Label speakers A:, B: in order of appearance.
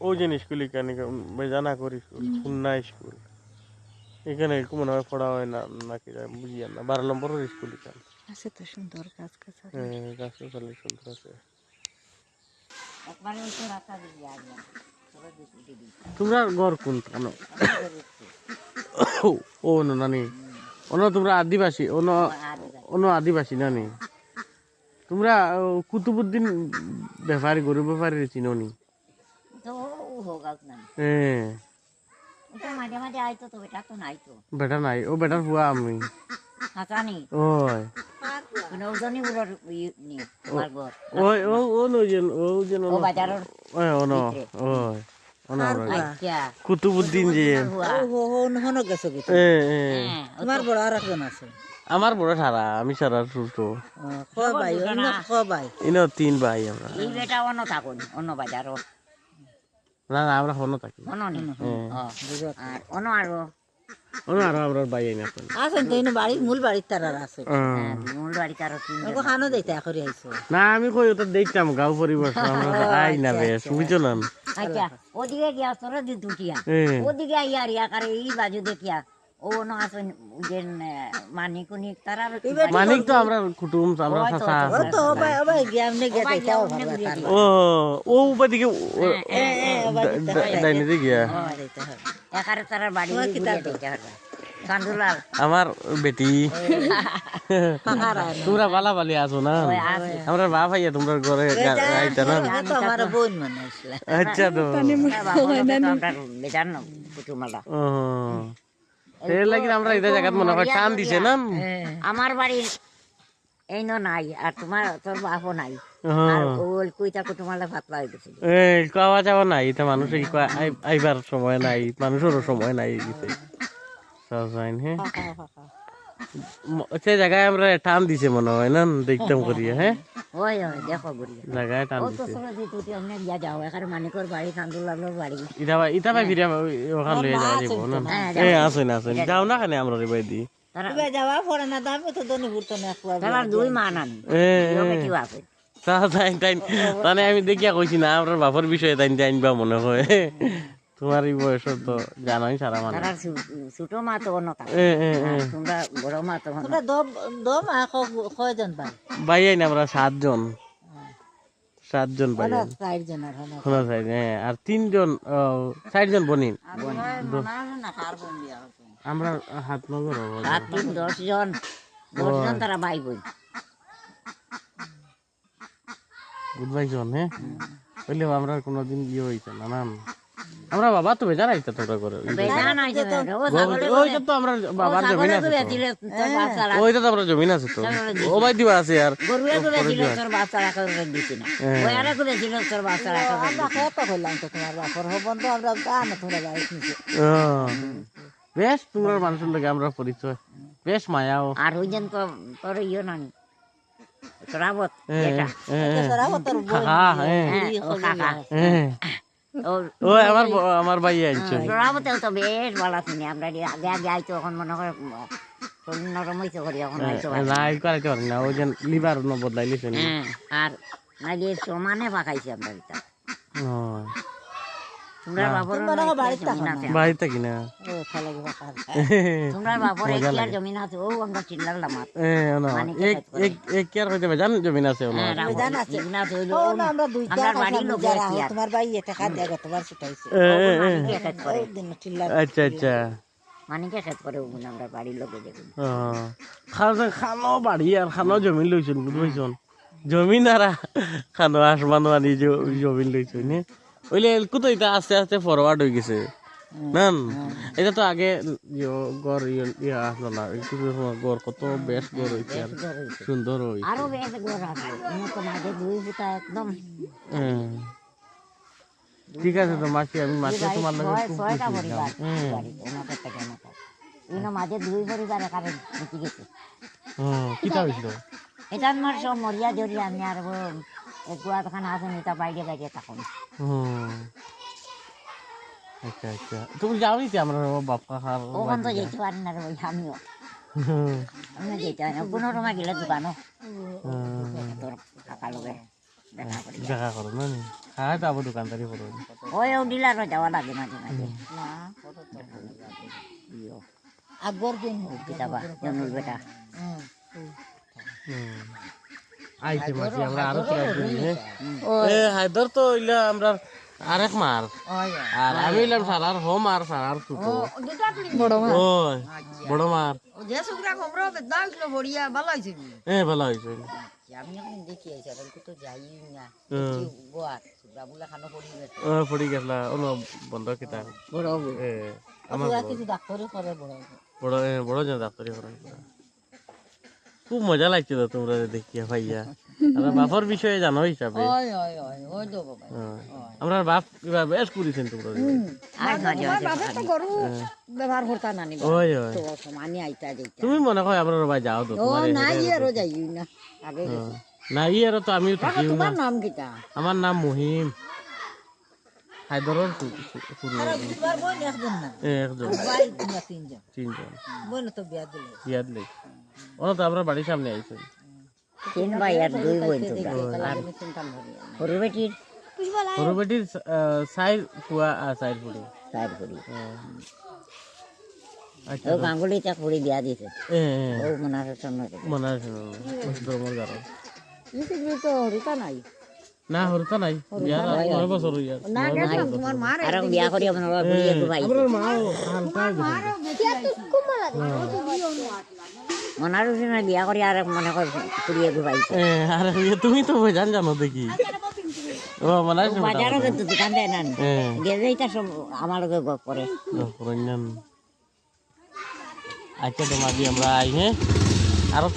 A: ওই যে স্কুল এখানে বেজানা করি স্কুল খুলনা স্কুল এখানে এরকম মনে হয় পড়া হয় না নাকি বুঝি না 12 নম্বরের স্কুল এখানে
B: আছে তো সুন্দর গাছ গাছালি
A: হ্যাঁ গাছ গাছালি সুন্দর আছে তোমরা ঘর কোন কেন ও নানি অন্য তোমরা আদিবাসী অন্য অন্য আদিবাসী নানি তোমরা কুতুবুদ্দিন ব্যাপারী গরু ব্যাপারী চিনো নি হ্যাঁ বেটা নাই ও বেটার বুয়া আমি ওই ওই ও ও নজন ও যেন ওই ও ন ওই কুতুবুদ্দিন যে
B: তোমার বড় আর একজন আছে
A: আমার বড় সারা আমি সারা ছোট ইনো 3 ভাই আমরা না না আমরা হনো থাকি অন্য আরো আমরা ভাই আইনা
B: আছেন তো বাড়ি মূল বাড়ির তার আছে খানো দিতে এখন আইছো
A: না আমি কই ওটা দেখতাম গাঁও পরিবার আমরা আই না বেশ বুঝছো না
C: ওদিকে গিয়া তোরা দি দুটিয়া ওদিকে আইয়ার ইয়া করে এই বাজু দেখিয়া ও ন আসেন যে মানিকুনি তারা
A: মানিক তো আমরা কুটুম আমরা চাচা
B: তো ওই গিয়ামনে গেতে যাও
A: ও ও ওদিকে ডাইনে দিকে গিয়া
C: একারে তারা বাড়ি দিতে হবে কান্দুলাল
A: আমার বেটি তোমরা বালা বালি আছো না আমরা বাপ ভাইয়া তোমরা ঘরে আইতা না
B: তো আমার বোন মানাইছিলা
A: আচ্ছা তো
C: বেজান কুটুমালা
A: এর লাগি আমরা এই জায়গাত মনে হয় টান দিছে না
C: আমার বাড়ি এই নাই আর তোমার তোর বাপও নাই আর ওল কইতা কুটুমালা ভাতলা হয়ে গেছে
A: এই খাওয়া যাওয়া নাই এটা মানুষের আইবার সময় নাই মানুষেরও সময় নাই গেছে সজাইন হ্যাঁ সে জায়গায় আমরা টান দিছে মনে হয় না দেখতাম করিয়া হ্যাঁ
C: ওই ওই দেখো গড়িয়া
A: জায়গায় টান
C: ও তো
A: দিছে
C: সরে দি তুই অন্য গিয়া যাও এখানে মানিকর বাড়ি কান্দুলালের বাড়ি
A: ইটা ভাই ফিরে ওখান লয়ে যাওয়া যাব না এ আসেন আসেন যাও না কেন আমরা রে ভাই দি
C: তারা
B: যাওয়া পড়ে না দাম তো দনি ঘুরতো না
C: তারা দুই মা নানি কি আছে
A: তাই আমি দেখিয়া কইছি না আমার বাপর বিষয়ে তাই জানবা মনে হয় তোমার এই বয়স তো জানোই সারা মানে
C: তারা ছোট মা তো অন্য তোমরা বড় মা তো
B: তোমরা দম কয়জন ভাই
A: ভাই আইন আমরা 7 জন ভাই
B: 4 জন আর
A: হলো হ্যাঁ আর 3 জন 4 জন বনিন আমরা হাত নগর
C: আর 10 জন তারা ভাই বোন
A: গুড বাই জন হ্যাঁ বললে আমরা কোনোদিন ইয়ে হইছে না না আমরা বাবা তো বেজান আইতা তোরা করে ওইটা তো আমরা বাবার জমিন আছে ওইটা তো আমরা জমিন আছে তো ও ভাই দিবা আছে আর
C: গরুয়া করে দিল তোর বাচ্চা রাখা দিছি না ওই আর করে দিল তোর বাচ্চা রাখা
B: আমরা কত কইলাম তো তোমার বাপর হবন তো আমরা গান তোরা যাইছ নিছে
A: বেশ তোমরা মানুষের লাগে আমরা পরিচয় বেশ মায়াও
C: আর ওইজন তো তোর ইয়ে নানি সরাবত এটা
B: সরাবত তোর
C: কাকা
A: ও আমার ভাই আইছে
C: সরাবতেও তো বেশ ভালো শুনি আমরা আগে আগে আইতো এখন মনে করে শরীর নরম হইতে করি এখন আইতো
A: না এই করাইতে পারি না ওই যে লিভার ন বদলাইলিছে
C: আর নাইলে সমানে পাকাইছি আমরা এটা তোমরা বাপর
A: বাড়িতে কিনা
C: তোমরা বাপর এক কিয়ার জমিন আছে ও আমরা চিল্লার লামাত
A: এক কিয়ার হইতে জান জমিন আছে
B: আমরা দুইটা বাড়ি লোক তোমার ভাই এটা খা দেগো তোমার ছুটাইছে
A: আচ্ছা আচ্ছা
C: মানিকে খেত করে আমরা বাড়ির লোকে দেখুন
A: খানো বাড়ি আর খানো জমিন লইছুন বুঝবাইছুন জমিন আর খানো আসমানো আনি জমিন লইছুন ওইলে এলকু এটা আস্তে আস্তে ফরওয়ার্ড হয়ে গেছে না এটা তো আগে গড় ইয়ে আসলো না গড় কত বেশ গড় হয়েছে আর সুন্দর হয়েছে
C: আরো বেশ গড় আছে মাঝে দুই ফুটা একদম
A: ঠিক আছে তো মাসি আমি মাসি তোমার লাগে
C: ছয়টা পরিবার মাঝে দুই পরিবার এখানে ঢুকে গেছে
A: কিটা হয়েছিল
C: এটা আমার সব মরিয়া জড়িয়ে আমি আর গুয়াখানা আছে এটা বাইরে বাইরে থাকুন
A: আচ্ছা আচ্ছা তুমি যাওনি কি আমরা বাপ কাকার
C: ওখান তো যেতে পারি না রে আমিও আমি যেতে হয় না 15 টাকা গেলে দোকানও তোর কাকা লোকে দেখা
A: করো না হ্যাঁ তো আবার দোকানদারি করো
C: ওই ডিলারও যাওয়া লাগে মাঝে মাঝে
B: না আগর দিন
C: কিতাবা জনুর বেটা
A: আইছে মাঝে আমরা আরো ট্রাই করি হ্যাঁ এ হায়দার তো ইলা আমরা আরেক মার আর আমি ইলাম সারার হোম আর সারার ছোট
B: বড় মা
A: ওই বড় মার
B: যে সুগ্রা খবর দাও কিলো বড়িয়া ভালো হইছে
A: এ ভালো হয়েছে
B: আমি এখন দেখি আইছি আর তো যাই না
A: হুম।
B: গোয়া সুগ্রা বুলা খানো পড়ি গেছে
A: ও পড়ি গেলা অন্য বন্ধ কিতা
B: বড়
A: এ আমার
B: আমার কিছু ডাক্তারে করে বড়
A: বড় বড় জন ডাক্তারি করা খুব মজা লাগছে তো তোমরা দেখিয়া ভাইয়া আর বাপর বিষয়ে জানো হিসাবে
B: ওই ওই ওই ওই তো বাবা
A: আমরা বাপ কিবা বেশ করেছেন তোমরা
C: আর মাঝে মাঝে
B: বাবা তো গরু ব্যবহার করতা না নি
A: ওই ওই
B: তো সমানি আইতা যাইতা
A: তুমি মনে হয় আমরা ভাই যাও তো
B: ও
A: তোমার
B: না ইয়েরও যাই না আগে গেছি
A: না ই আর তো আমিও
B: কাকা
A: থাকিও না
B: তোমার নাম কিটা
A: আমার নাম মহিম হায়দরের শুরু
B: তোমার বোন একজন না
A: একজন
B: ভাই তোমরা তিনজন
A: তিনজন
B: বোন তো বিয়া দিলে
A: ইয়াদ নেই ওরা তো আমরা বাড়ির সামনে আইছেন
C: 3 ভাই আর 2 বোন তোমরা
B: আর চিন্তা করি
C: সরু বেটির
A: সরু বেটির সাইড ফুয়া সাইড ফুড়ি
C: সাইড করি
A: আচ্ছা
C: ও গাঙ্গুলি তা করি বিয়া দিছে
A: এ
C: ও মনার সামনে
A: মনে আছে ধর্মর গারো
B: ইসে তো হরিতা নাই
A: না হরতা নাই ইয়ার 9 বছর ইয়ার
B: না গেলাম তোমার মার
C: আর বিয়া করি আপনারা বুড়ি একটু ভাই
A: আমার মা হালকা
C: মনার না বিয়া করি আর মনে কর বুড়ি একটু ভাই
A: আরে তুমি তো জান জানো দেখি ও মনে আছে
C: বাজারও কিন্তু দোকান দেয় না
A: হ্যাঁ
C: গেলে এটা সব আমার লগে গপ করে
A: রঞ্জন আচ্ছা তোমার আমরা আই হ্যাঁ আরো